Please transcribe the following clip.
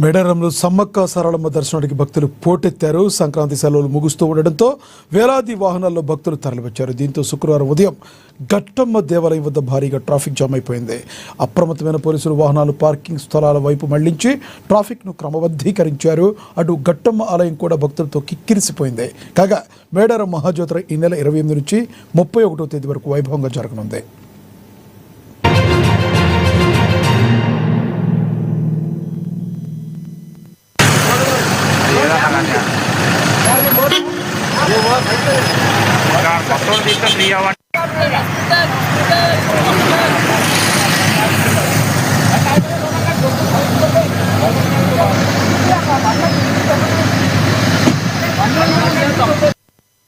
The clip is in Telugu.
మేడారంలో సమ్మక్క సారళమ్మ దర్శనానికి భక్తులు పోటెత్తారు. సంక్రాంతి సెలవులు ముగుస్తూ ఉండడంతో వేలాది వాహనాల్లో భక్తులు తరలివచ్చారు. దీంతో శుక్రవారం ఉదయం ఘట్టమ్మ దేవాలయం వద్ద భారీగా ట్రాఫిక్ జామ్ అయిపోయింది. అప్రమత్తమైన పోలీసులు వాహనాలు పార్కింగ్ స్థలాల వైపు మళ్లించి ట్రాఫిక్ను క్రమబద్ధీకరించారు. అటు ఘట్టమ్మ ఆలయం కూడా భక్తులతో కిక్కిరిసిపోయింది. కాగా మేడారం మహాజ్యోతి ఈ నెల 28 నుంచి 31వ తేదీ వరకు వైభవంగా జరగనుంది. ఫ్రీ